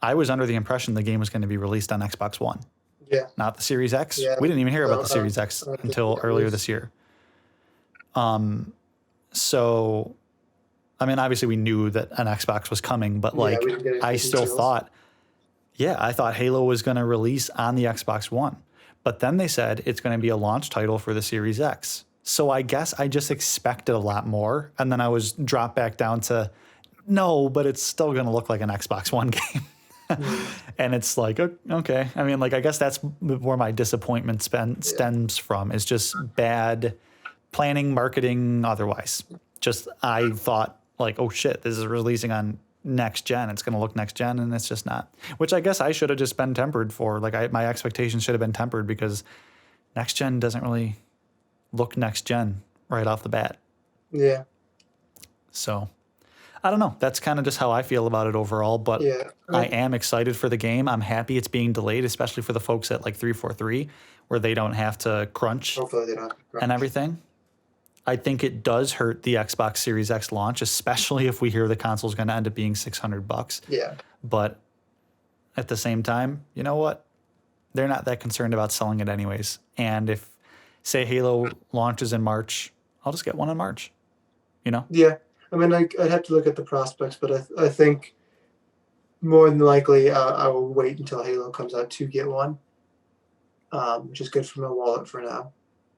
I was under the impression the game was going to be released on Xbox One. Yeah. Not the Series X. Yeah. We didn't even hear about the Series X until earlier this year. So, I mean, obviously we knew that an Xbox was coming, but like I still thought, I thought Halo was going to release on the Xbox One. But then they said it's going to be a launch title for the Series X. So I guess I just expected a lot more. And then I was dropped back down to, no, but it's still going to look like an Xbox One game. And it's like, okay. I mean, like, I guess that's where my disappointment stems from, is just bad planning, marketing, otherwise. Just, I thought like, oh shit, this is releasing on next gen. It's going to look next gen, and it's just not, which I guess I should have just been tempered for. Like my expectations should have been tempered, because next gen doesn't really look next gen right off the bat. Yeah. So I don't know. That's kind of just how I feel about it overall, but I am excited for the game. I'm happy it's being delayed, especially for the folks at like 343, where they don't have to crunch. Hopefully they don't and everything. I think it does hurt the Xbox Series X launch, especially if we hear the console's going to end up being $600. Yeah. But at the same time, you know what? They're not that concerned about selling it anyways. And if, say, Halo launches in March, I'll just get one in March. You know? Yeah. I mean, I'd have to look at the prospects, but I think more than likely I will wait until Halo comes out to get one, which is good for my wallet for now.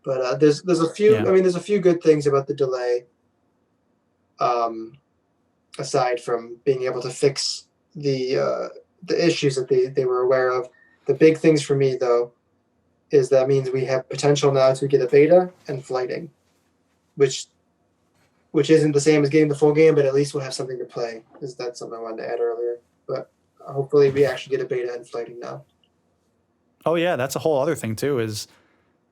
But there's a few. I mean, there's a few good things about the delay. Aside from being able to fix the issues that they were aware of, the big things for me though is that means we have potential now to get a beta and flighting, which isn't the same as getting the full game, but at least we'll have something to play. That's something I wanted to add earlier. But hopefully we actually get a beta and flighting now. Oh yeah, that's a whole other thing too, is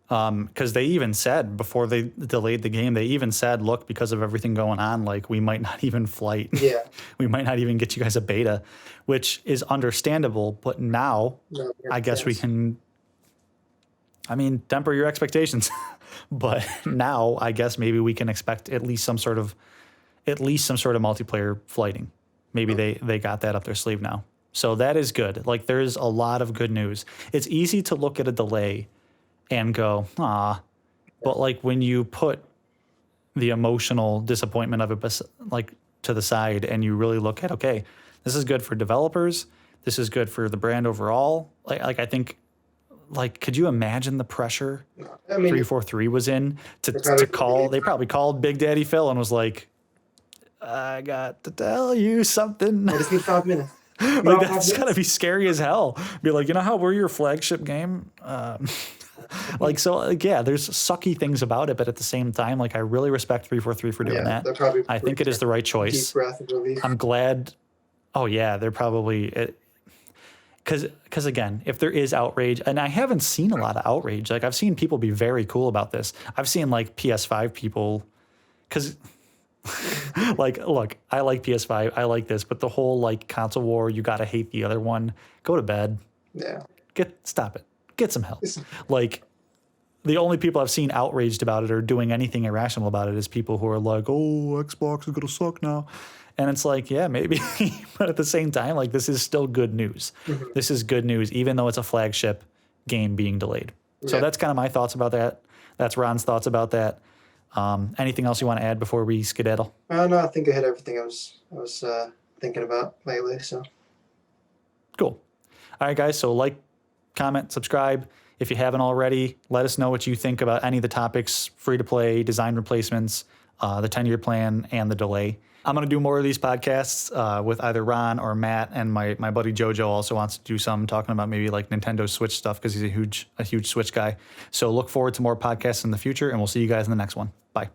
because they even said before they delayed the game, they even said, look, because of everything going on, like we might not even flight. Yeah. We might not even get you guys a beta, which is understandable. But now I guess we can, I mean, temper your expectations. But now I guess maybe we can expect at least some sort of multiplayer flighting. Maybe they got that up their sleeve now. So that is good. Like, there's a lot of good news. It's easy to look at a delay and go, but like when you put the emotional disappointment of it like to the side and you really look at, okay, this is good for developers, this is good for the brand overall. Like I think, like, could you imagine the pressure 343 was in to call? They probably called Big Daddy Phil and was like, I got to tell you something. I just need 5 minutes. Like, that's gotta be scary as hell. Be like, you know how we're your flagship game? Like, so, like, yeah, there's sucky things about it, but at the same time, like, I really respect 343 for doing that. I think it is the right choice. Deep breath of relief. I'm glad. Oh yeah, they're probably because again, if there is outrage, and I haven't seen a lot of outrage. Like, I've seen people be very cool about this. I've seen like PS5 people, because like, look, I like PS5, I like this, but the whole like console war, you gotta hate the other one. Go to bed. Yeah. Stop it. Get some help. Like, the only people I've seen outraged about it or doing anything irrational about it is people who are like, oh, Xbox is gonna suck now. And it's like, yeah, maybe. But at the same time, like, this is still good news. Mm-hmm. This is good news, even though it's a flagship game being delayed. Yeah. So that's kind of my thoughts about that. That's Ron's thoughts about that. Anything else you want to add before we skedaddle? No, I think I hit everything I was thinking about lately. So cool. All right, guys. So like, comment, subscribe. If you haven't already, let us know what you think about any of the topics: free to play, design replacements, the 10-year plan, and the delay. I'm going to do more of these podcasts with either Ron or Matt, and my buddy Jojo also wants to do some talking about maybe like Nintendo Switch stuff because he's a huge Switch guy. So look forward to more podcasts in the future, and we'll see you guys in the next one. Bye.